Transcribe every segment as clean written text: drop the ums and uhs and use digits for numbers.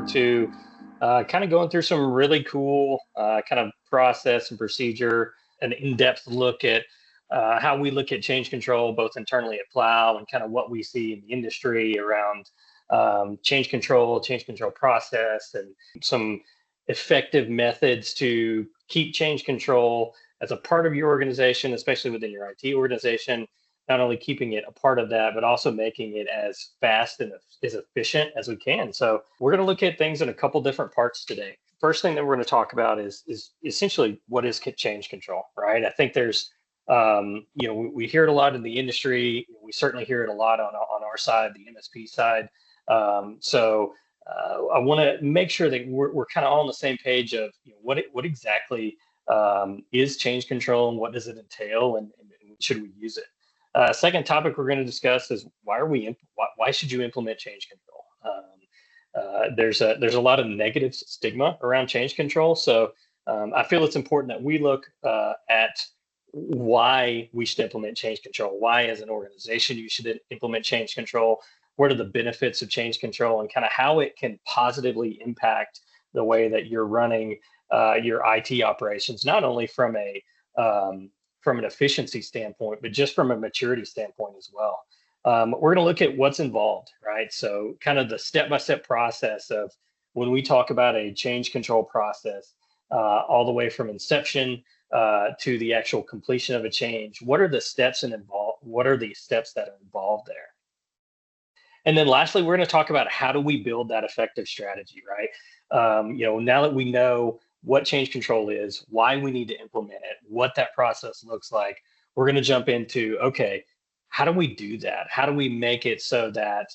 forward to kind of going through some really cool kind of process and procedure, an in-depth look at how we look at change control, both internally at Plow and kind of what we see in the industry around change control process, and some effective methods to keep change control as a part of your organization, especially within your IT organization, not only keeping it a part of that, but also making it as fast and as efficient as we can. So we're going to look at things in a couple different parts today. First thing that we're going to talk about is essentially what is change control, right? I think there's, we hear it a lot in the industry. We certainly hear it a lot on our side, the MSP side. I want to make sure that we're kind of all on the same page of what exactly is change control and what does it entail, and should we use it? Second topic we're going to discuss is why should you implement change control? There's a lot of negative stigma around change control, so I feel it's important that we look at why we should implement change control. Why, as an organization, you should implement change control. What are the benefits of change control, and kind of how it can positively impact the way that you're running your IT operations, not only from an efficiency standpoint, but just from a maturity standpoint as well. We're going to look at what's involved, right? So kind of the step-by-step process of when we talk about a change control process, all the way from inception to the actual completion of a change. What are the steps What are the steps that are involved there? And then lastly, we're going to talk about how do we build that effective strategy, right? Now that we know what change control is, why we need to implement it, what that process looks like, we're going to jump into, okay, how do we do that? How do we make it so that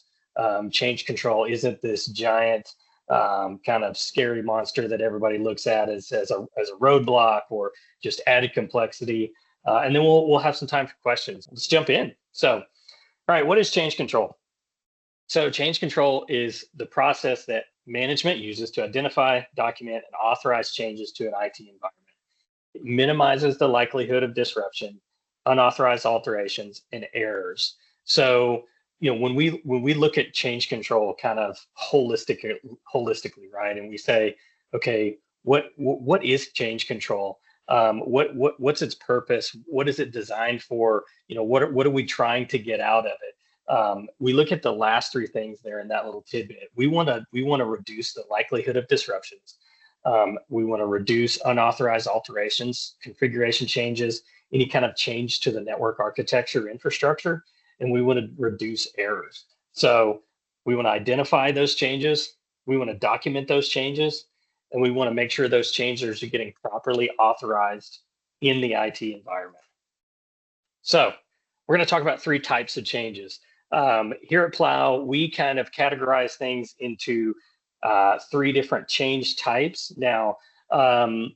change control isn't this giant kind of scary monster that everybody looks at as a roadblock or just added complexity? And then we'll have some time for questions. Let's jump in. So, all right, what is change control? So change control is the process that management uses to identify, document, and authorize changes to an IT environment. It minimizes the likelihood of disruption, unauthorized alterations, and errors. So, when we look at change control kind of holistically, right, and we say, okay, what is change control? What's its purpose? What is it designed for? What are we trying to get out of it? We look at the last three things there in that little tidbit. We want to reduce the likelihood of disruptions. We want to reduce unauthorized alterations, configuration changes, any kind of change to the network architecture infrastructure, and we want to reduce errors. So we want to identify those changes, we want to document those changes, and we want to make sure those changes are getting properly authorized in the IT environment. So we're going to talk about three types of changes. Here at Plow, we kind of categorize things into three different change types. Now,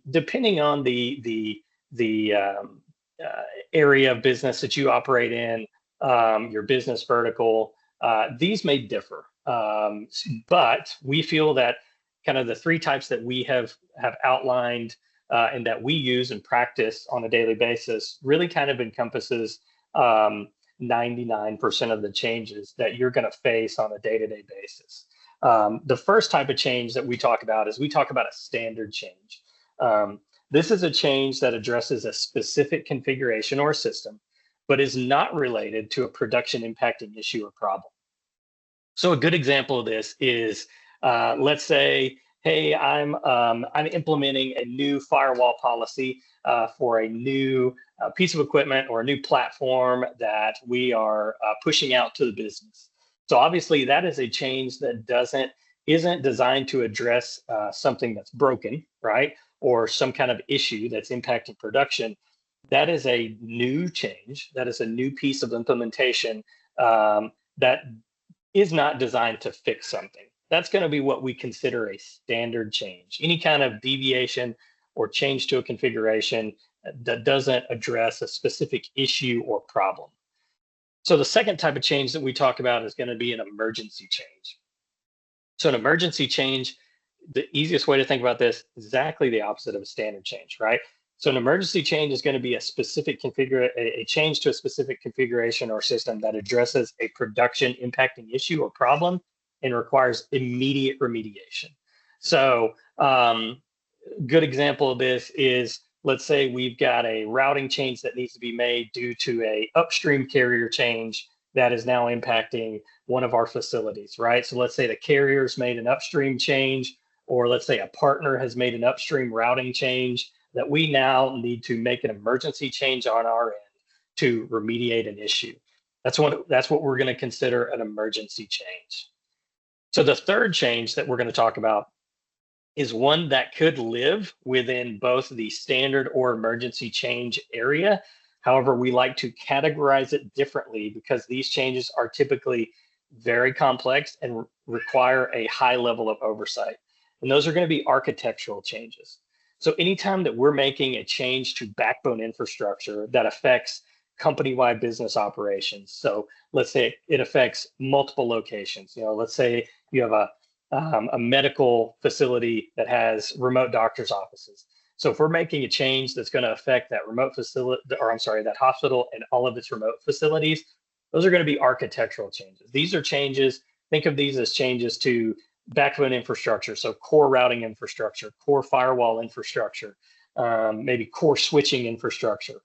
depending on the area of business that you operate in, your business vertical, these may differ. But we feel that kind of the three types that we have outlined and that we use and practice on a daily basis really kind of encompasses 99% of the changes that you're going to face on a day-to-day basis. The first type of change that we talk about is a standard change. This is a change that addresses a specific configuration or system, but is not related to a production impacting issue or problem. So a good example of this is, let's say, hey, I'm implementing a new firewall policy for a new piece of equipment or a new platform that we are pushing out to the business. So obviously that is a change that isn't designed to address something that's broken, right? Or some kind of issue that's impacting production. That is a new change. That is a new piece of implementation that is not designed to fix something. That's going to be what we consider a standard change. Any kind of deviation or change to a configuration that doesn't address a specific issue or problem. So the second type of change that we talk about is going to be an emergency change. So an emergency change, the easiest way to think about this, exactly the opposite of a standard change, right? So an emergency change is going to be a change to a specific configuration or system that addresses a production impacting issue or problem and requires immediate remediation. So good example of this is, let's say we've got a routing change that needs to be made due to a upstream carrier change that is now impacting one of our facilities, right? So let's say the carrier's made an upstream change, or let's say a partner has made an upstream routing change that we now need to make an emergency change on our end to remediate an issue. That's what we're going to consider an emergency change. So the third change that we're going to talk about is one that could live within both the standard or emergency change area. However, we like to categorize it differently because these changes are typically very complex and require a high level of oversight. And those are going to be architectural changes. So anytime that we're making a change to backbone infrastructure that affects company-wide business operations. So let's say it affects multiple locations. Let's say you have a medical facility that has remote doctor's offices. So if we're making a change that's going to affect that remote facility, or I'm sorry, that hospital and all of its remote facilities, those are going to be architectural changes. These are changes, think of these as changes to backbone infrastructure. So core routing infrastructure, core firewall infrastructure, maybe core switching infrastructure.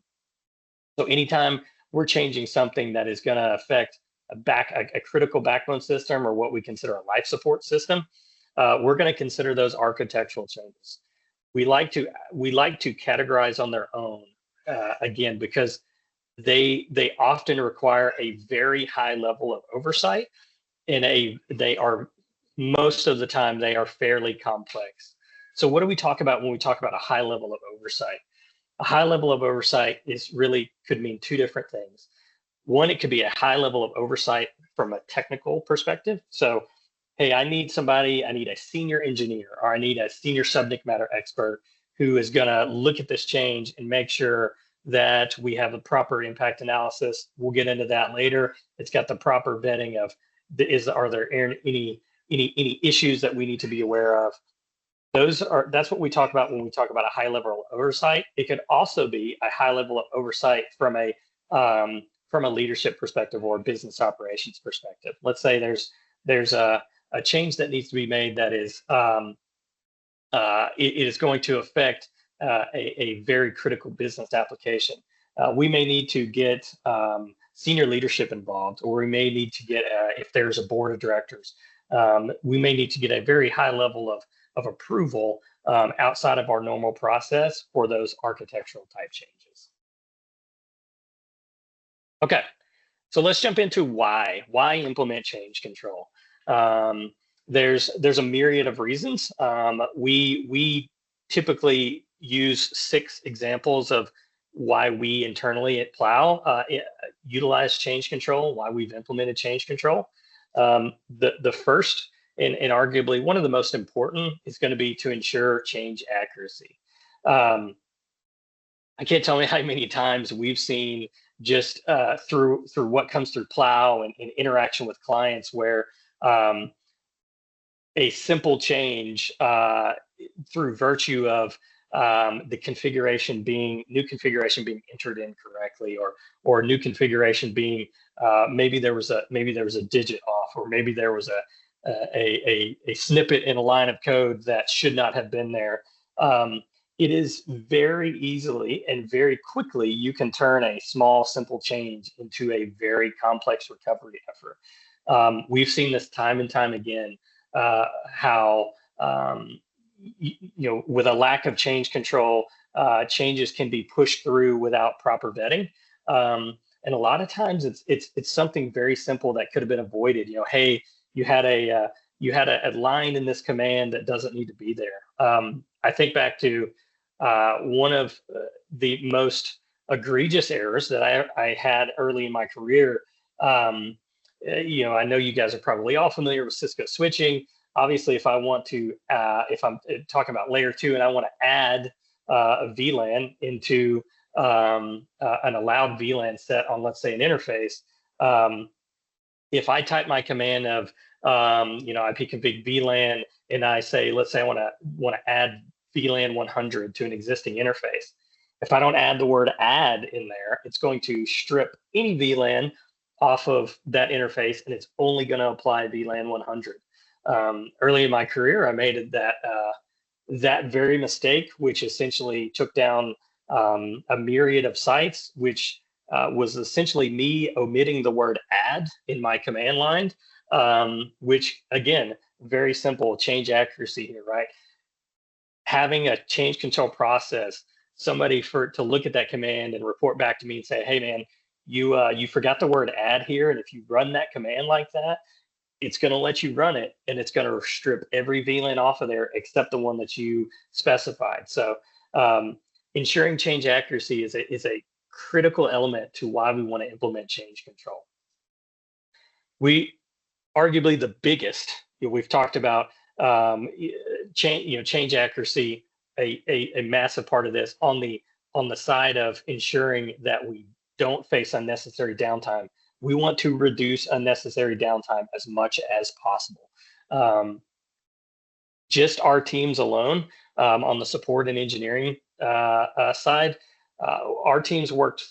So anytime we're changing something that is going to affect a critical backbone system, or what we consider a life support system, we're going to consider those architectural changes. We like to categorize on their own, again, because they often require a very high level of oversight, and most of the time they are fairly complex. So what do we talk about when we talk about a high level of oversight? A high level of oversight could mean two different things. One, it could be a high level of oversight from a technical perspective. So, hey, I need a senior engineer, or I need a senior subject matter expert who is going to look at this change and make sure that we have a proper impact analysis. We'll get into that later. It's got the proper vetting of, are there any issues that we need to be aware of? That's what we talk about when we talk about a high level of oversight. It could also be a high level of oversight from a leadership perspective or a business operations perspective. Let's say there's a change that needs to be made that is it is going to affect a very critical business application. We may need to get senior leadership involved, or we may need to get, if there's a board of directors, we may need to get a very high level of approval outside of our normal process for those architectural type changes. Okay, so let's jump into why implement change control. There's a myriad of reasons. We typically use 6 examples of why we internally at Plow utilize change control, why we've implemented change control. The first and arguably one of the most important is going to be to ensure change accuracy. I can't tell you how many times we've seen just through what comes through Plow and interaction with clients where a simple change through virtue of the new configuration being entered incorrectly, or new configuration being maybe there was a digit off, or maybe there was a snippet in a line of code that should not have been there. It is very easily and very quickly, you can turn a small, simple change into a very complex recovery effort. We've seen this time and time again, how, with a lack of change control, changes can be pushed through without proper vetting. And a lot of times it's something very simple that could have been avoided. Hey, you had a line in this command that doesn't need to be there. I think back to one of the most egregious errors that I had early in my career. I know you guys are probably all familiar with Cisco switching. Obviously, if I'm talking about layer 2 and I want to add a VLAN into an allowed VLAN set on, let's say, an interface, if I type my command of ipconfig VLAN, and I say, let's say I want to add VLAN 100 to an existing interface. If I don't add the word add in there, it's going to strip any VLAN off of that interface, and it's only going to apply VLAN 100. Early in my career, I made that very mistake, which essentially took down a myriad of sites, which was essentially me omitting the word add in my command line, which again, very simple change accuracy here, right? Having a change control process, somebody to look at that command and report back to me and say, hey man, you forgot the word add here, and if you run that command like that, it's going to let you run it, and it's going to strip every VLAN off of there except the one that you specified. So ensuring change accuracy is a critical element to why we want to implement change control. We arguably the biggest, we've talked about change accuracy, a massive part of this on the side of ensuring that we don't face unnecessary downtime. We want to reduce unnecessary downtime as much as possible. Just our teams alone, on the support and engineering side, our teams worked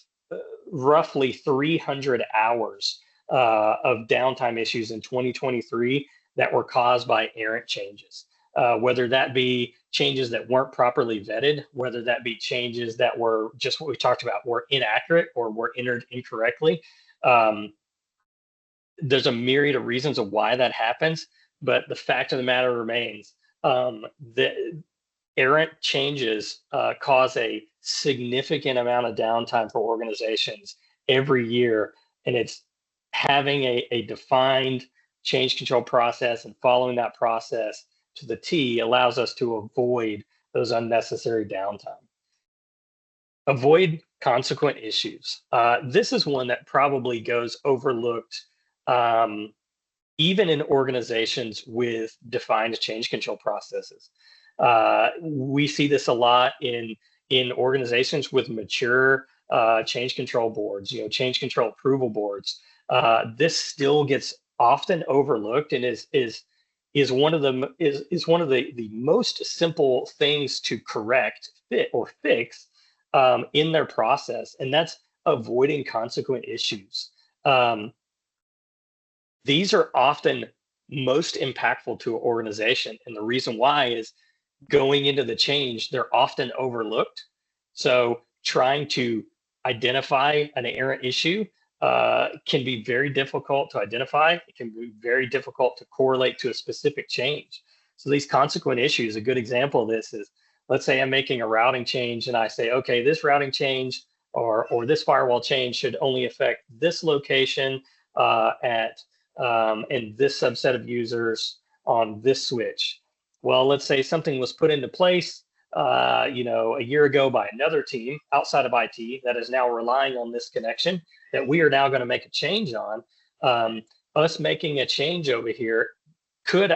roughly 300 hours of downtime issues in 2023 that were caused by errant changes, whether that be changes that weren't properly vetted, whether that be changes that were just what we talked about, were inaccurate or were entered incorrectly. There's a myriad of reasons of why that happens, but the fact of the matter remains, the errant changes cause a significant amount of downtime for organizations every year, and it's having a defined change control process and following that process to the T allows us to avoid those unnecessary downtime. Avoid consequent issues. This is one that probably goes overlooked even in organizations with defined change control processes. We see this a lot in organizations with mature change control boards, change control approval boards. This still gets often overlooked and is one of the most simple things to correct, fit, or fix in their process, and that's avoiding consequent issues. These are often most impactful to an organization, and the reason why is going into the change, they're often overlooked. So trying to identify an errant issue can be very difficult to identify. It can be very difficult to correlate to a specific change. So these consequent issues, a good example of this is, let's say I'm making a routing change and I say, okay, this routing change or this firewall change should only affect this location and this subset of users on this switch. Well, let's say something was put into place a year ago by another team outside of IT that is now relying on this connection that we are now going to make a change on. Us making a change over here could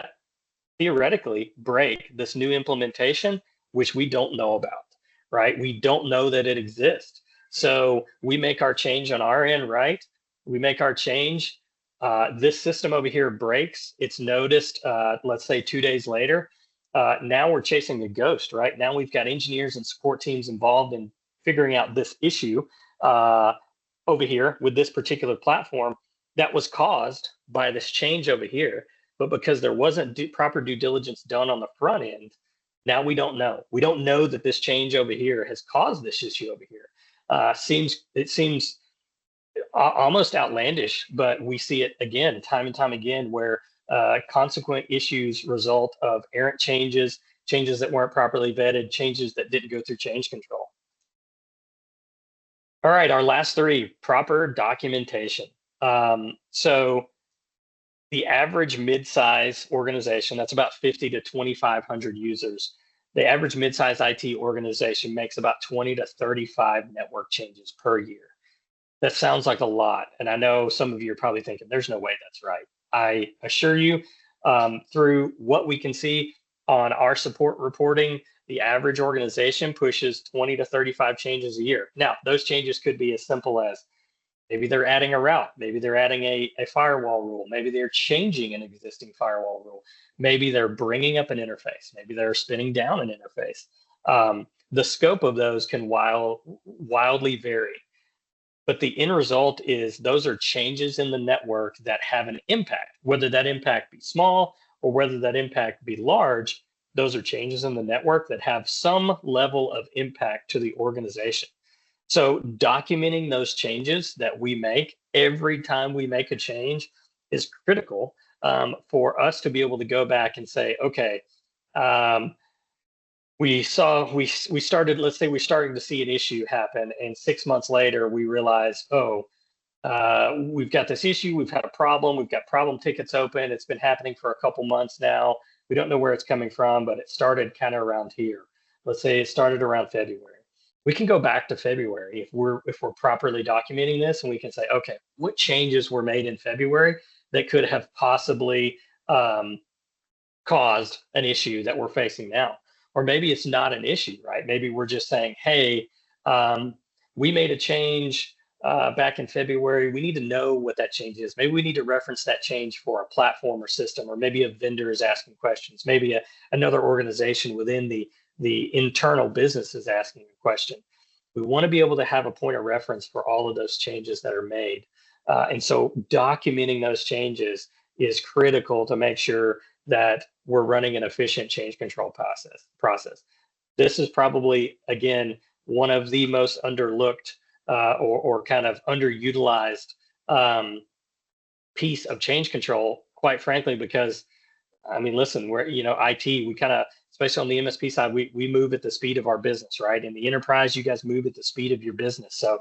theoretically break this new implementation, which we don't know about, right? We don't know that it exists. So we make our change on our end, right? We make our change. This system over here breaks. It's noticed, let's say 2 days later. Now we're chasing a ghost, right? Now we've got engineers and support teams involved in figuring out this issue over here with this particular platform that was caused by this change over here. But because there wasn't proper due diligence done on the front end, now we don't know. We don't know that this change over here has caused this issue over here. It seems almost outlandish, but we see it again, time and time again, where consequent issues result of errant changes, changes that weren't properly vetted, changes that didn't go through change control. All right, our last three, proper documentation. So the average mid-size organization, that's about 50 to 2,500 users. The average mid-size IT organization makes about 20 to 35 network changes per year. That sounds like a lot. And I know some of you are probably thinking, there's no way that's right. I assure you, through what we can see on our support reporting, the average organization pushes 20 to 35 changes a year. Now, those changes could be as simple as maybe they're adding a route, maybe they're adding a firewall rule, maybe they're changing an existing firewall rule, maybe they're bringing up an interface, maybe they're spinning down an interface. The scope of those can wildly vary. But the end result is those are changes in the network that have an impact, whether that impact be small or whether that impact be large, those are changes in the network that have some level of impact to the organization. So documenting those changes that we make every time we make a change is critical for us to be able to go back and say, okay, um, we started, let's say we're starting to see an issue happen, and 6 months later we realize, oh, we've got this issue, we've had a problem, we've got problem tickets open, it's been happening for a couple months now. We don't know where it's coming from, but it started kind of around here. Let's say it started around February. We can go back to February if we're properly documenting this, and we can say, okay, what changes were made in February that could have possibly caused an issue that we're facing now. Or maybe it's not an issue, right? Maybe we're just saying, hey, um, we made a change back in February. We need to know what that change is. Maybe we need to reference that change for a platform or system, or maybe a vendor is asking questions. Maybe another organization within the internal business is asking a question. We want to be able to have a point of reference for all of those changes that are made. And so documenting those changes is critical to make sure that we're running an efficient change control process. This is probably, again, one of the most underlooked or kind of underutilized piece of change control, quite frankly, because I mean, listen, we're, IT, we kind of, especially on the MSP side, we move at the speed of our business, right? In the enterprise, you guys move at the speed of your business. So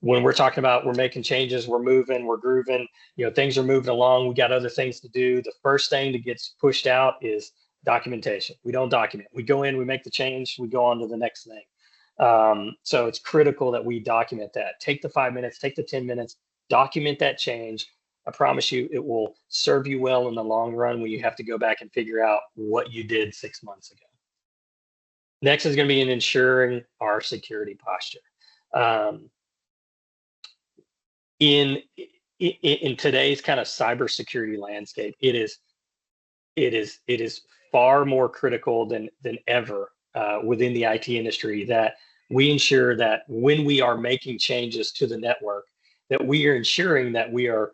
when we're talking about we're making changes, we're moving, we're grooving, things are moving along, we got other things to do. The first thing that gets pushed out is documentation. We don't document. We go in, we make the change, we go on to the next thing. So it's critical that we document that. Take the 5 minutes, take the 10 minutes, document that change. I promise you, it will serve you well in the long run when you have to go back and figure out what you did 6 months ago. Next is going to be in ensuring our security posture. In today's kind of cybersecurity landscape, it is far more critical than ever within the IT industry that we ensure that when we are making changes to the network, that we are ensuring that we are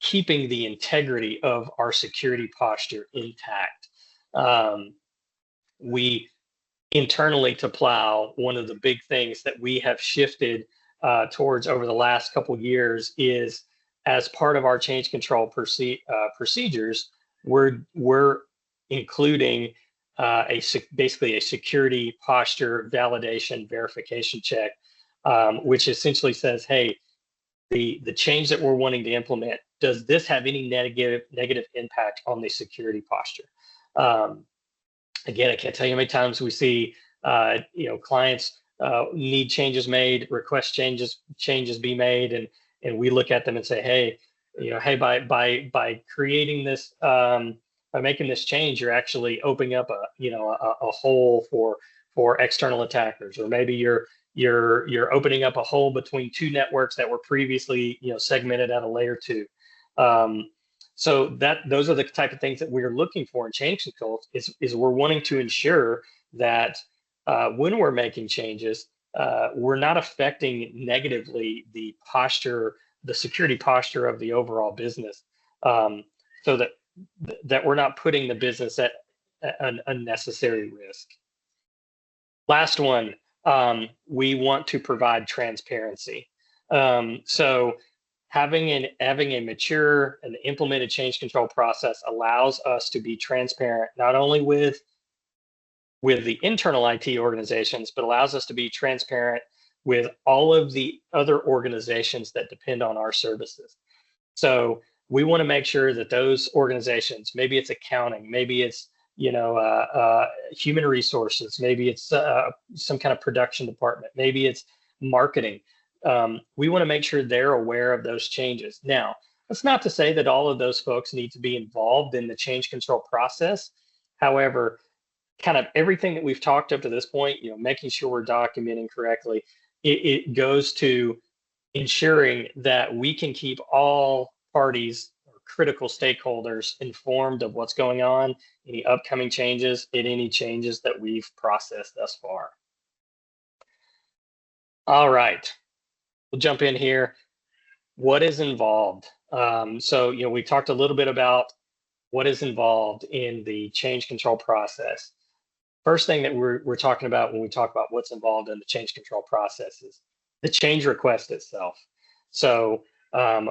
keeping the integrity of our security posture intact. We internally to Plow, one of the big things that we have shifted towards over the last couple of years is, as part of our change control procedures, we're including basically a security posture validation verification check, which essentially says, hey, the change that we're wanting to implement, does this have any negative impact on the security posture? Again, I can't tell you how many times we see clients need changes made, request changes be made, and we look at them and say, hey, by creating this, by making this change, you're actually opening up a hole for external attackers, or maybe you're opening up a hole between two networks that were previously segmented at a layer 2. So those are the type of things that we're looking for in change control. Is we're wanting to ensure that when we're making changes, we're not affecting negatively the posture, the security posture of the overall business, so that we're not putting the business at an unnecessary risk. Last one, we want to provide transparency. So having a mature and implemented change control process allows us to be transparent, not only with the internal IT organizations, but allows us to be transparent with all of the other organizations that depend on our services. So we want to make sure that those organizations, maybe it's accounting, maybe it's human resources, maybe it's some kind of production department, maybe it's marketing. We want to make sure they're aware of those changes. Now, that's not to say that all of those folks need to be involved in the change control process. However, kind of everything that we've talked up to this point, making sure we're documenting correctly, it goes to ensuring that we can keep all parties or critical stakeholders informed of what's going on, any upcoming changes, and any changes that we've processed thus far. All right, we'll jump in here. What is involved? So, we talked a little bit about what is involved in the change control process. First thing that we're talking about when we talk about what's involved in the change control process is the change request itself. So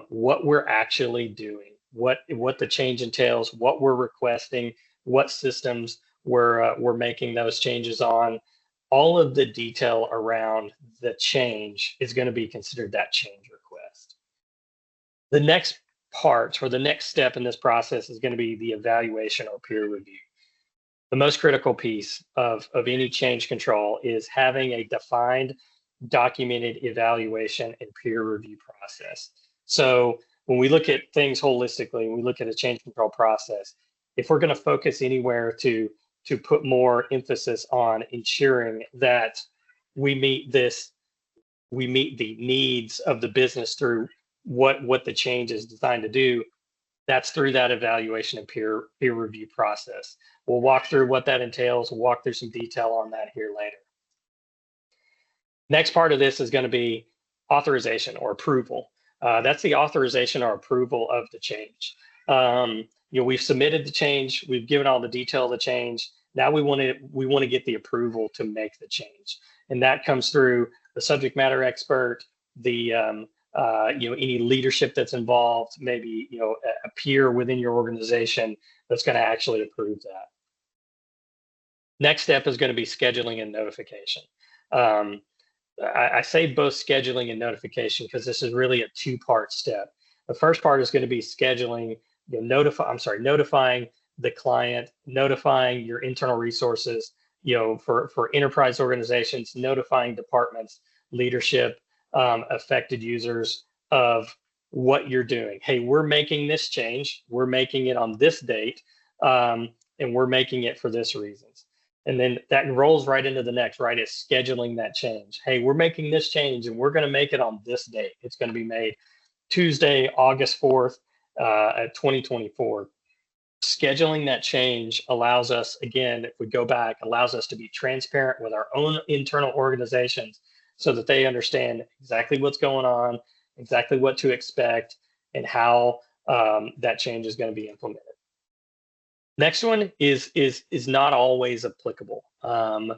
what we're actually doing, what the change entails, what we're requesting, what systems we're making those changes on, all of the detail around the change is going to be considered that change request. The next part or the next step in this process is going to be the evaluation or peer review. The most critical piece of any change control is having a defined, documented evaluation and peer review process. So when we look at things holistically, we look at a change control process, if we're going to focus anywhere to put more emphasis on ensuring that we meet the needs of the business through what the change is designed to do, that's through that evaluation and peer review process. We'll walk through what that entails. We'll walk through some detail on that here later. Next part of this is going to be authorization or approval. That's the authorization or approval of the change. We've submitted the change. We've given all the detail of the change. Now we want to get the approval to make the change, and that comes through the subject matter expert, the any leadership that's involved, maybe a peer within your organization that's going to actually approve that. Next step is going to be scheduling and notification. I say both scheduling and notification because this is really a two-part step. The first part is going to be scheduling, notifying the client, notifying your internal resources, for enterprise organizations, notifying departments, leadership, affected users of what you're doing. Hey, we're making this change. We're making it on this date, and we're making it for this reasons. And then that rolls right into the next, right? Is scheduling that change. Hey, we're making this change and we're going to make it on this date. It's going to be made Tuesday, August 4th, 2024. Scheduling that change allows us, again, if we go back, allows us to be transparent with our own internal organizations so that they understand exactly what's going on, exactly what to expect, and how that change is going to be implemented. Next one is not always applicable. I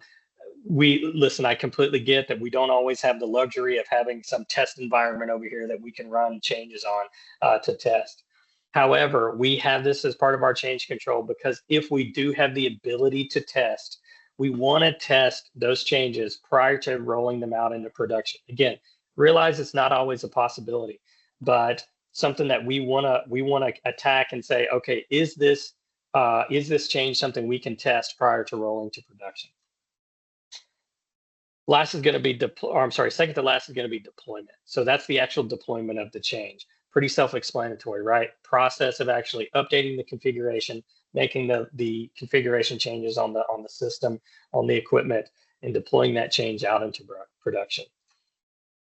completely get that we don't always have the luxury of having some test environment over here that we can run changes on to test. However, we have this as part of our change control because if we do have the ability to test, we want to test those changes prior to rolling them out into production. Again, realize it's not always a possibility, but something that we want to attack and say, okay, is this change something we can test prior to rolling to production? Last is going to be second to last is going to be deployment. So that's the actual deployment of the change. Pretty self-explanatory, right? Process of actually updating the configuration, making the configuration changes on the system, on the equipment, and deploying that change out into production.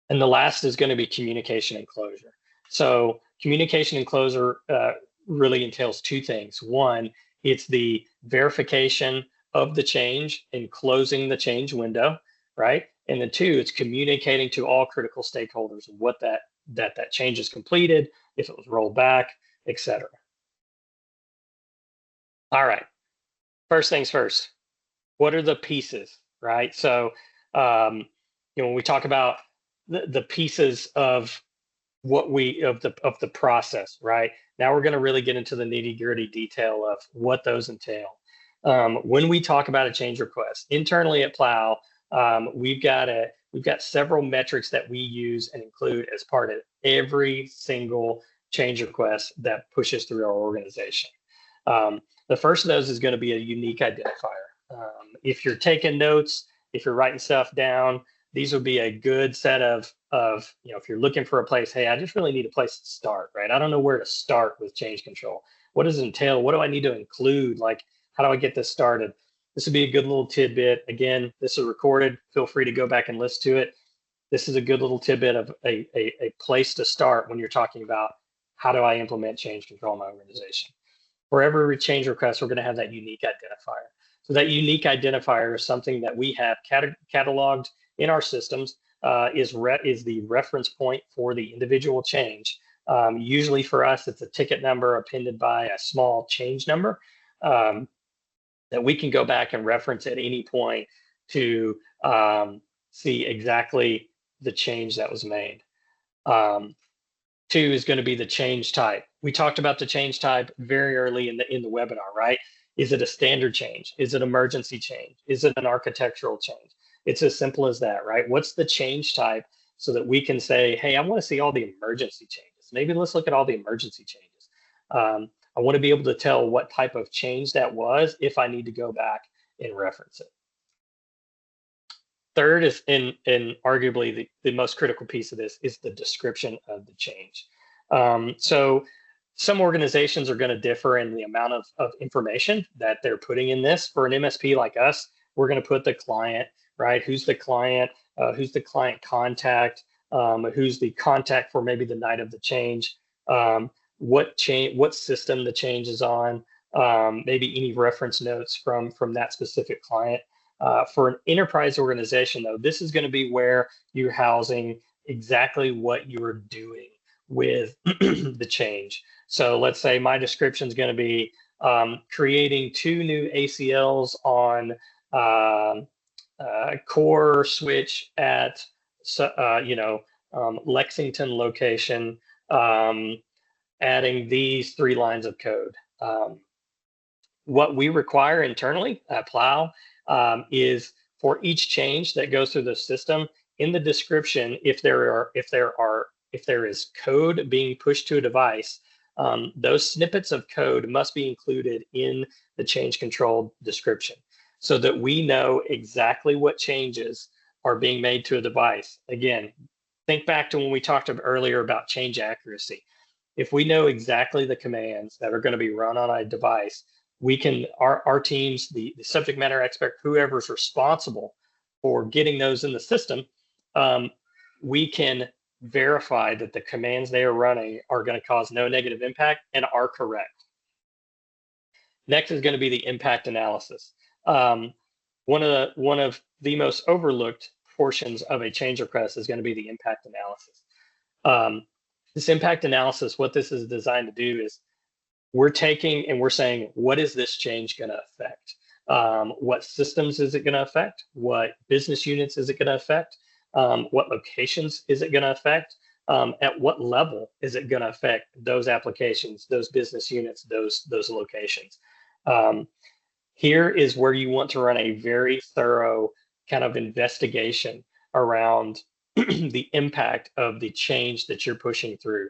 And the last is going to be communication and closure. So communication and closure really entails two things. One, it's the verification of the change and closing the change window, right? And then two, it's communicating to all critical stakeholders what that change is completed, if it was rolled back, etc. All right, first things first, what are the pieces, right? So, when we talk about the pieces of the process, right? Now we're going to really get into the nitty-gritty detail of what those entail. When we talk about a change request internally at Plow, we've got several metrics that we use and include as part of every single change request that pushes through our organization. The first of those is going to be a unique identifier. If you're taking notes, if you're writing stuff down, these would be a good set of if you're looking for a place, hey, I just really need a place to start, right? I don't know where to start with change control. What does it entail? What do I need to include? Like, how do I get this started? This would be a good little tidbit. Again, this is recorded. Feel free to go back and listen to it. This is a good little tidbit of a place to start when you're talking about how do I implement change control in my organization. For every change request, we're going to have that unique identifier. So that unique identifier is something that we have cataloged in our systems, is the reference point for the individual change Usually for us, it's a ticket number appended by a small change number um, that we can go back and reference at any point to see exactly the change that was made. Um, Two is going to be the change type. We talked about the change type very early in the webinar, right? Is it a standard change? Is it emergency change? Is it an architectural change? It's as simple as that, right? What's the change type so that we can say, hey, I want to see all the emergency changes. Maybe let's look at all the emergency changes. I want to be able to tell what type of change that was if I need to go back and reference it. Third is, in arguably the most critical piece of this, is the description of the change. So some organizations are going to differ in the amount of information that they're putting in this. For an MSP like us, we're going to put the client, right? Who's the client? Who's the client contact? Who's the contact for maybe the night of the change? What system the change is on? Maybe any reference notes from that specific client. For an enterprise organization, though, this is going to be where you're housing exactly what you're doing with the change. So let's say my description is going to be creating 2 new ACLs on core switch at Lexington location, adding these 3 lines of code. What we require internally at Plow is for each change that goes through the system, in the description, if there is code being pushed to a device, those snippets of code must be included in the change control description so that we know exactly what changes are being made to a device. Again, think back to when we talked earlier about change accuracy. If we know exactly the commands that are going to be run on a device, we can, our teams, the subject matter expert, whoever's responsible for getting those in the system, we can verify that the commands they are running are going to cause no negative impact and are correct. Next is going to be the impact analysis. One of the most overlooked portions of a change request is going to be the impact analysis. This impact analysis, what this is designed to do is we're taking and we're saying, what is this change going to affect? What systems is it going to affect? What business units is it going to affect? What locations is it going to affect? At what level is it going to affect those applications, those business units, those locations? Here is where you want to run a very thorough kind of investigation around the impact of the change that you're pushing through.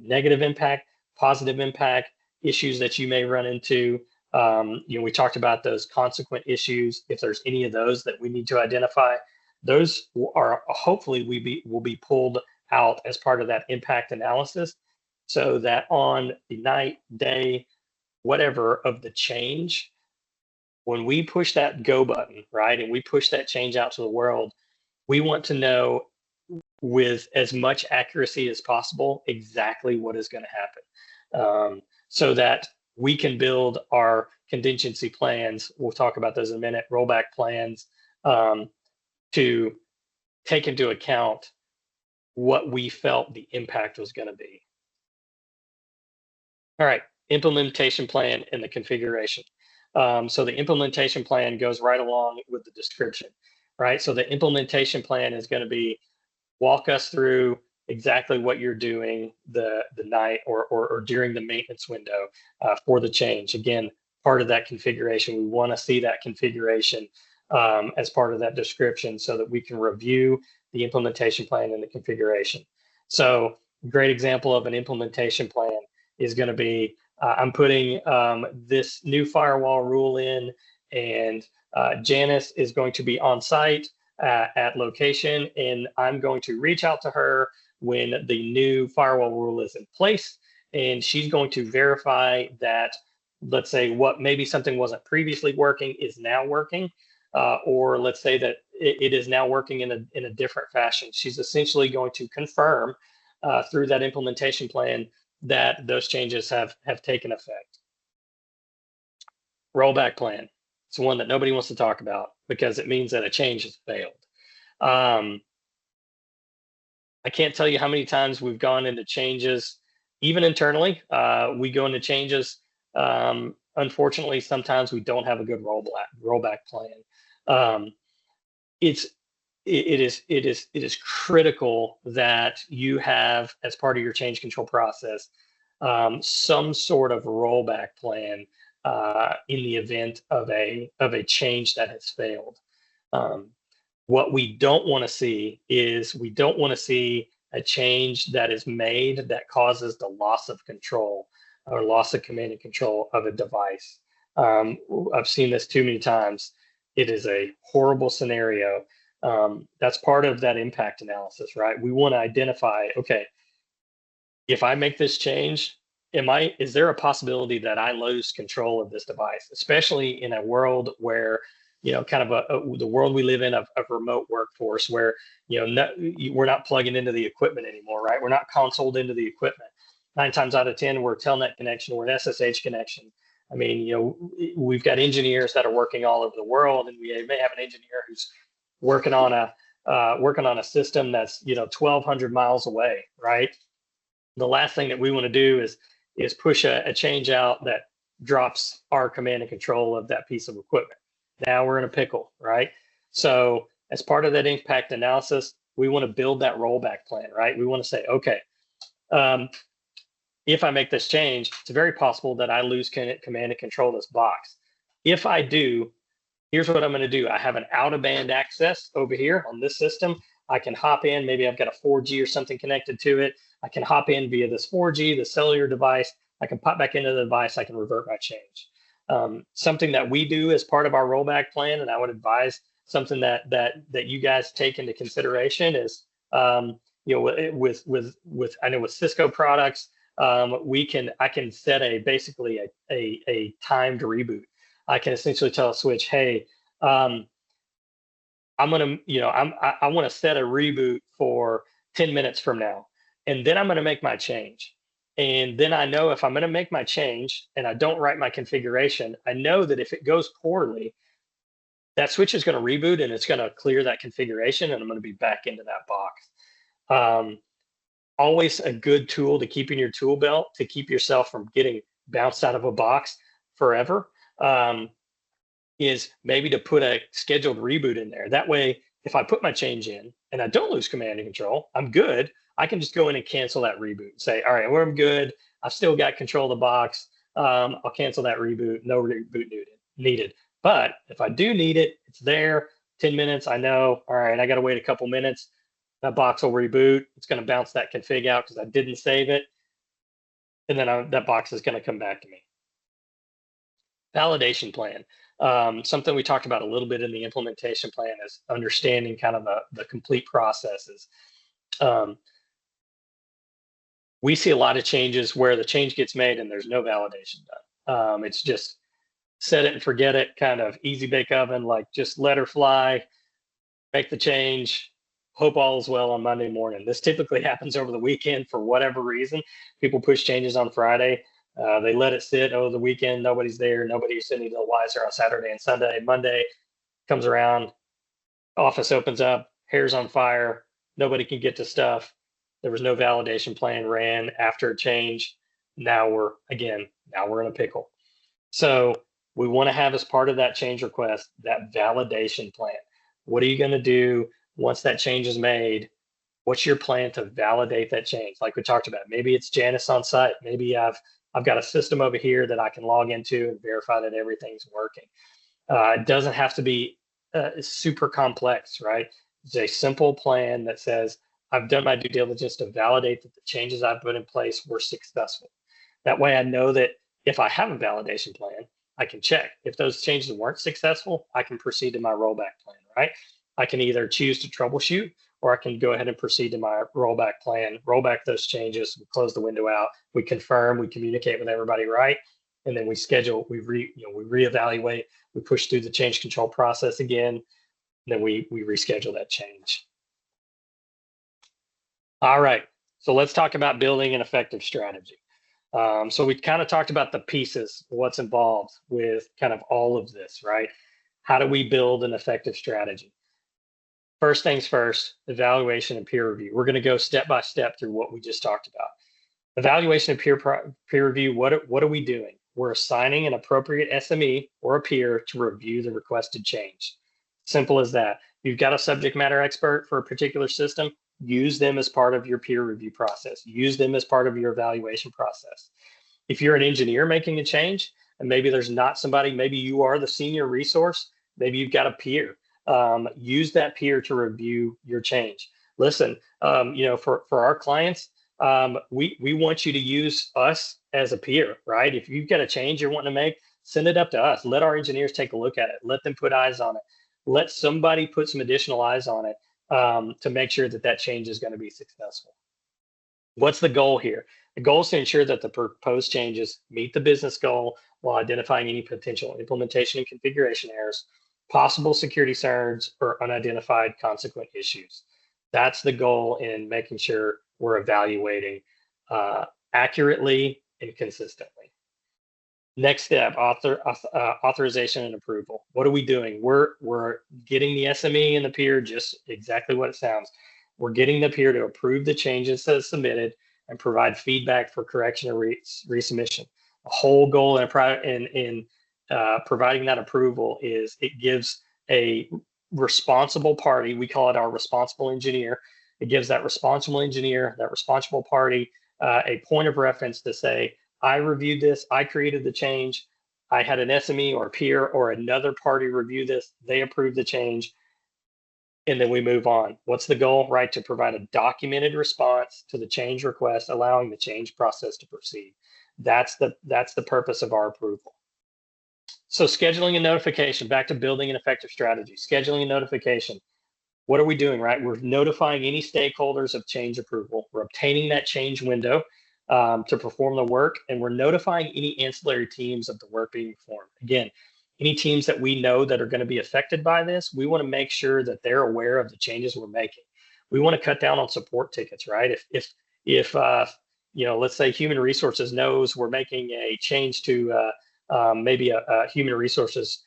Negative impact, positive impact, issues that you may run into. We talked about those consequent issues. If there's any of those that we need to identify, those are hopefully will be pulled out as part of that impact analysis, so that on the night, day, whatever of the change, when we push that go button, right, and we push that change out to the world, we want to know with as much accuracy as possible exactly what is going to happen, so that we can build our contingency plans. We'll talk about those in a minute, rollback plans, to take into account what we felt the impact was going to be. All right, implementation plan and the configuration. So the implementation plan goes right along with the description, right? So the implementation plan is going to be walk us through exactly what you're doing the night or during the maintenance window for the change. Again, part of that configuration, we want to see that configuration as part of that description so that we can review the implementation plan and the configuration. So great example of an implementation plan is going to be, I'm putting this new firewall rule in, and Janice is going to be on site at location, and I'm going to reach out to her when the new firewall rule is in place, and she's going to verify that, let's say, what maybe something wasn't previously working is now working, or let's say that it is now working in a different fashion. She's essentially going to confirm through that implementation plan that those changes have taken effect. Rollback plan. It's one that nobody wants to talk about because it means that a change has failed. I can't tell you how many times we've gone into changes, even internally. We go into changes. Unfortunately, sometimes we don't have a good rollback plan. Um, it's it is critical that you have, as part of your change control process, some sort of rollback plan in the event of a change that has failed. Um, what we don't want to see is, we don't want to see a change that is made that causes the loss of control or loss of command and control of a device. I've seen this too many times. It is a horrible scenario. That's part of that impact analysis, right? We want to identify, okay, if I make this change, is there a possibility that I lose control of this device, especially in a world where, kind of the world we live in of remote workforce, where, we're not plugging into the equipment anymore, right? We're not consoled into the equipment. 9 times out of 10, we're a telnet connection, we're an SSH connection. I mean, we've got engineers that are working all over the world, and we may have an engineer who's working on a system that's 1,200 miles away, right? The last thing that we want to do is push a change out that drops our command and control of that piece of equipment. Now we're in a pickle, right? So as part of that impact analysis, we want to build that rollback plan, right? We want to say, okay, if I make this change, it's very possible that I lose command and control of this box. If I do, here's what I'm going to do. I have an out-of-band access over here on this system. I can hop in. Maybe I've got a 4G or something connected to it. I can hop in via this 4G, the cellular device. I can pop back into the device. I can revert my change. Something that we do as part of our rollback plan, and I would advise something that you guys take into consideration is, with I know with Cisco products, I can set basically a timed reboot. I can essentially tell a switch, hey, I want to set a reboot for 10 minutes from now, and then I'm going to make my change. And then I know if I'm going to make my change and I don't write my configuration, I know that if it goes poorly, that switch is going to reboot and it's going to clear that configuration, and I'm going to be back into that box. Always a good tool to keep in your tool belt to keep yourself from getting bounced out of a box forever. Is maybe to put a scheduled reboot in there. That way, if I put my change in and I don't lose command and control, I'm good. I can just go in and cancel that reboot. Say, all right, well, I'm good. I've still got control of the box. I'll cancel that reboot. No reboot needed. But if I do need it, it's there. 10 minutes, I know, all right, I got to wait a couple minutes. That box will reboot. It's going to bounce that config out because I didn't save it. And then that box is going to come back to me. Validation plan. Something we talked about a little bit in the implementation plan is understanding kind of the complete processes. We see a lot of changes where the change gets made and there's no validation done. It's just set it and forget it, kind of easy bake oven, like just let her fly, make the change, hope all is well on Monday morning. This typically happens over the weekend for whatever reason. People push changes on Friday. They let it sit. Oh, the weekend, nobody's there. Nobody's any the wiser on Saturday and Sunday. Monday comes around, office opens up, hair's on fire. Nobody can get to stuff. There was no validation plan ran after a change. Now we're in a pickle. So we want to have, as part of that change request, that validation plan. What are you going to do once that change is made? What's your plan to validate that change? Like we talked about, maybe it's Janice on site. Maybe I've got a system over here that I can log into and verify that everything's working. It doesn't have to be super complex, right? It's a simple plan that says, I've done my due diligence to validate that the changes I've put in place were successful. That way I know that if I have a validation plan, I can check. If those changes weren't successful, I can proceed to my rollback plan, right? I can either choose to troubleshoot, or I can go ahead and proceed to my rollback plan, roll back those changes, we close the window out, we confirm, we communicate with everybody, right? And then we schedule, we reevaluate, we push through the change control process again, and then we reschedule that change. All right, so let's talk about building an effective strategy. So we kind of talked about the pieces, what's involved with kind of all of this, right? How do we build an effective strategy? First things first, evaluation and peer review. We're going to go step by step through what we just talked about. Evaluation and peer review, what are we doing? We're assigning an appropriate SME or a peer to review the requested change. Simple as that. You've got a subject matter expert for a particular system, use them as part of your peer review process. Use them as part of your evaluation process. If you're an engineer making a change, and maybe there's not somebody, maybe you are the senior resource, maybe you've got a peer. Use that peer to review your change. Listen, for our clients, we want you to use us as a peer, right? If you've got a change you're wanting to make, send it up to us. Let our engineers take a look at it. Let them put eyes on it. Let somebody put some additional eyes on it to make sure that change is going to be successful. What's the goal here? The goal is to ensure that the proposed changes meet the business goal while identifying any potential implementation and configuration errors, possible security concerns, or unidentified consequent issues. That's the goal in making sure we're evaluating accurately and consistently. Next step, authorization and approval. What are we doing? We're getting the SME and the peer just exactly what it sounds. We're getting the peer to approve the changes as submitted and provide feedback for correction or resubmission. The whole goal in providing that approval is it gives a responsible party, we call it our responsible engineer. It gives that responsible engineer, that responsible party, a point of reference to say, I reviewed this, I created the change, I had an SME or peer or another party review this, they approved the change, and then we move on. What's the goal, right? To provide a documented response to the change request, allowing the change process to proceed. That's the purpose of our approval. So scheduling and notification, back to building an effective strategy. Scheduling and notification. What are we doing, right? We're notifying any stakeholders of change approval. We're obtaining that change window to perform the work, and we're notifying any ancillary teams of the work being performed. Again, any teams that we know that are going to be affected by this, we want to make sure that they're aware of the changes we're making. We want to cut down on support tickets, right? If let's say human resources knows we're making a change to maybe a human resources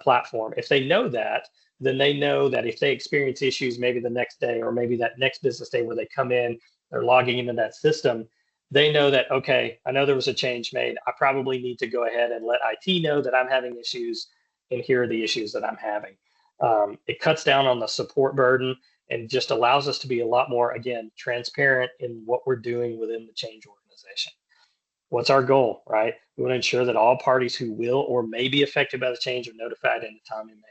platform. If they know that, then they know that if they experience issues maybe the next day or maybe that next business day where they come in, they're logging into that system, they know that, okay, I know there was a change made. I probably need to go ahead and let IT know that I'm having issues, and here are the issues that I'm having. It cuts down on the support burden and just allows us to be a lot more, again, transparent in what we're doing within the change organization. What's our goal, right? We want to ensure that all parties who will or may be affected by the change are notified in a timely manner.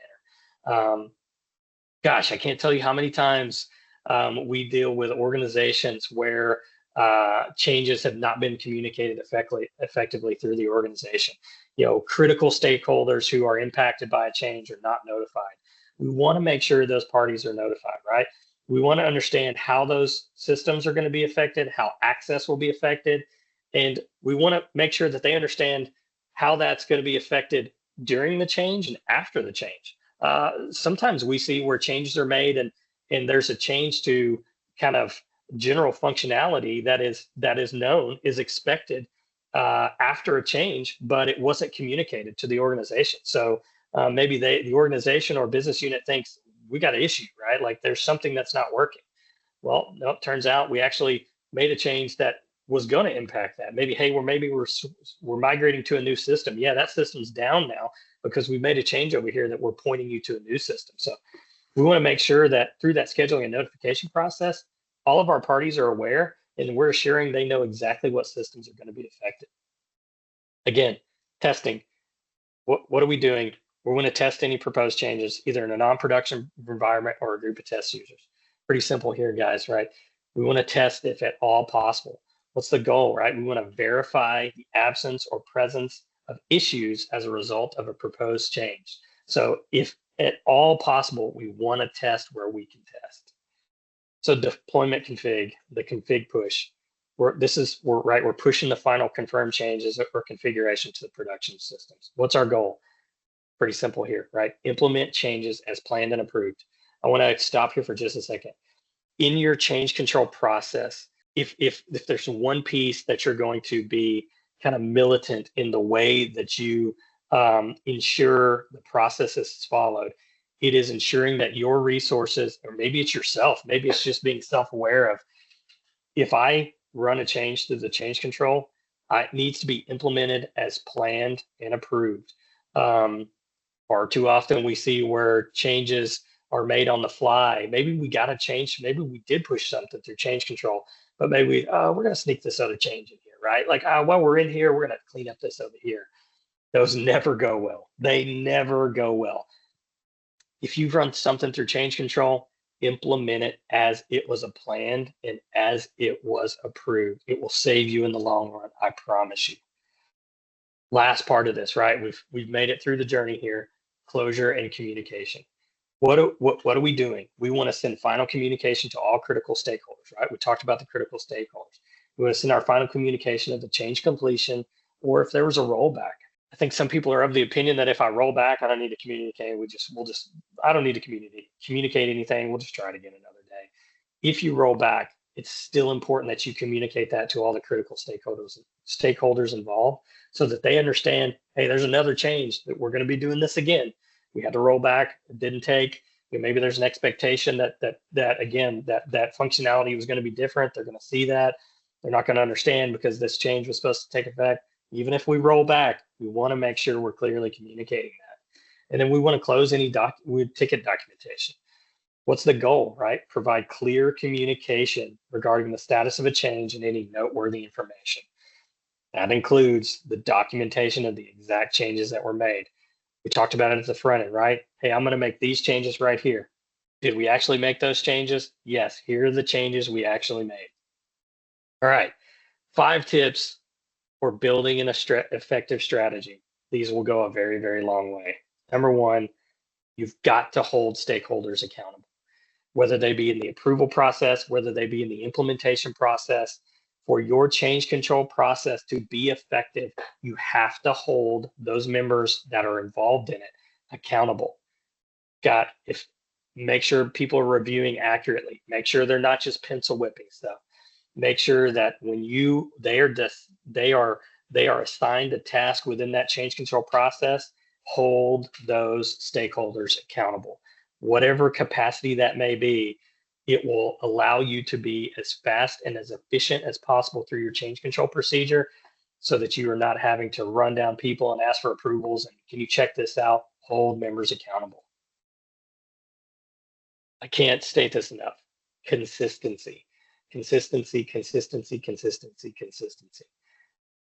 Gosh, I can't tell you how many times we deal with organizations where changes have not been communicated effectively through the organization. Critical stakeholders who are impacted by a change are not notified. We want to make sure those parties are notified, right? We want to understand how those systems are going to be affected, how access will be affected, and we want to make sure that they understand how that's going to be affected during the change and after the change. Sometimes we see where changes are made and there's a change to kind of general functionality that is known, is expected after a change, but it wasn't communicated to the organization. So maybe the organization or business unit thinks we got an issue, right? Like there's something that's not working. Well, no, it turns out we actually made a change that was going to impact that. Maybe, hey, we're migrating to a new system. Yeah, that system's down now because we made a change over here that we're pointing you to a new system. So we want to make sure that through that scheduling and notification process, all of our parties are aware and we're assuring they know exactly what systems are going to be affected. Again, testing. What are we doing? We're going to test any proposed changes, either in a non-production environment or a group of test users. Pretty simple here, guys, right? We want to test if at all possible. What's the goal, right? We want to verify the absence or presence of issues as a result of a proposed change. So if at all possible, we want to test where we can test. So deployment config, the config push. We're pushing the final confirmed changes or configuration to the production systems. What's our goal? Pretty simple here, right? Implement changes as planned and approved. I want to stop here for just a second. In your change control process, if there's one piece that you're going to be kind of militant in the way that you ensure the process is followed, It is ensuring that your resources, or maybe it's yourself, maybe it's just being self-aware of, if I run a change through the change control, it needs to be implemented as planned and approved. Far too often we see where changes are made on the fly. Maybe we got to change. Maybe we did push something through change control, but maybe we're going to sneak this other change in here, right? Like, while we're in here, we're going to clean up this over here. Those never go well. They never go well. If you run something through change control, implement it as it was planned and as it was approved. It will save you in the long run, I promise you. Last part of this, right? We've made it through the journey here. Closure and communication. What are we doing? We want to send final communication to all critical stakeholders, right? We talked about the critical stakeholders. We want to send our final communication of the change completion, or if there was a rollback. I think some people are of the opinion that if I roll back, I don't need to communicate. I don't need to communicate anything. We'll just try it again another day. If you roll back, it's still important that you communicate that to all the critical stakeholders involved, so that they understand, hey, there's another change that we're going to be doing this again. We had to roll back. It didn't take. Maybe there's an expectation that functionality was going to be different. They're going to see that. They're not going to understand because this change was supposed to take effect. Even if we roll back, we want to make sure we're clearly communicating that. And then we want to close any ticket documentation. What's the goal, right? Provide clear communication regarding the status of a change and any noteworthy information. That includes the documentation of the exact changes that were made. We talked about it at the front end, right? Hey, I'm going to make these changes right here. Did we actually make those changes? Yes, here are the changes we actually made. All right, 5 tips for building an effective strategy. These will go a very, very long way. Number 1, you've got to hold stakeholders accountable, whether they be in the approval process, whether they be in the implementation process. For your change control process to be effective, you have to hold those members that are involved in it accountable. Make sure people are reviewing accurately. Make sure they're not just pencil whipping stuff. Make sure that when they are assigned a task within that change control process, hold those stakeholders accountable. Whatever capacity that may be, it will allow you to be as fast and as efficient as possible through your change control procedure, so that you are not having to run down people and ask for approvals. And can you check this out? Hold members accountable. I can't state this enough. Consistency.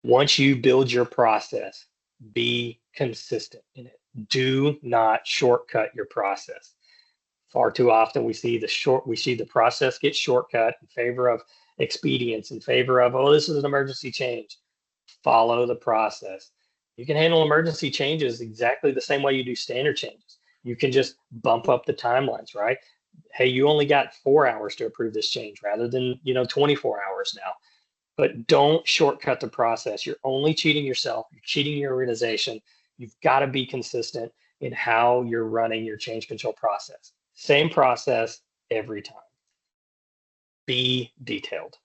Once you build your process, be consistent in it. Do not shortcut your process. Far too often we see the process get shortcut in favor of expedience, in favor of, oh, this is an emergency change. Follow the process. You can handle emergency changes exactly the same way you do standard changes. You can just bump up the timelines, right? Hey, you only got 4 hours to approve this change rather than 24 hours now. But don't shortcut the process. You're only cheating yourself. You're cheating your organization. You've got to be consistent in how you're running your change control process. Same process every time. Be detailed.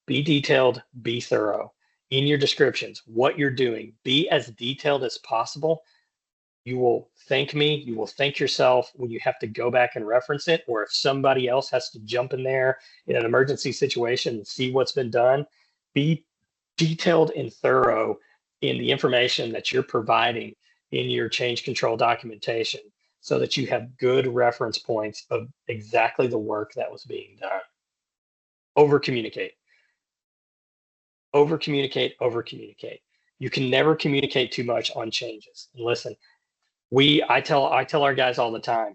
Be thorough. In your descriptions, what you're doing, be as detailed as possible. You will thank me. You will thank yourself when you have to go back and reference it, or if somebody else has to jump in there in an emergency situation and see what's been done. Be detailed and thorough in the information that you're providing in your change control documentation, so that you have good reference points of exactly the work that was being done. Over communicate. You can never communicate too much on changes. And listen, I tell our guys all the time,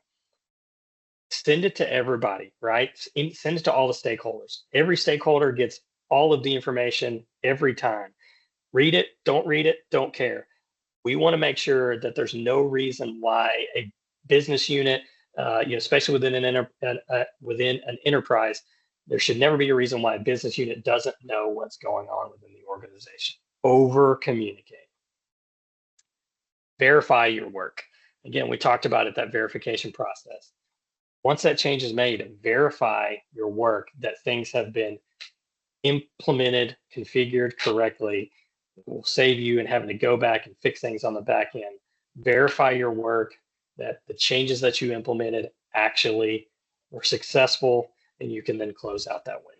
send it to everybody, right? Send it to all the stakeholders. Every stakeholder gets all of the information every time. Read it, don't care. We want to make sure that there's no reason why a business unit, especially within an enterprise, there should never be a reason why a business unit doesn't know what's going on within the organization. Over communicate. Verify your work. Again, we talked about it, that verification process. Once that change is made, verify your work, that things have been implemented, configured correctly. It will save you and having to go back and fix things on the back end. Verify your work. that the changes that you implemented actually were successful, and you can then close out that window.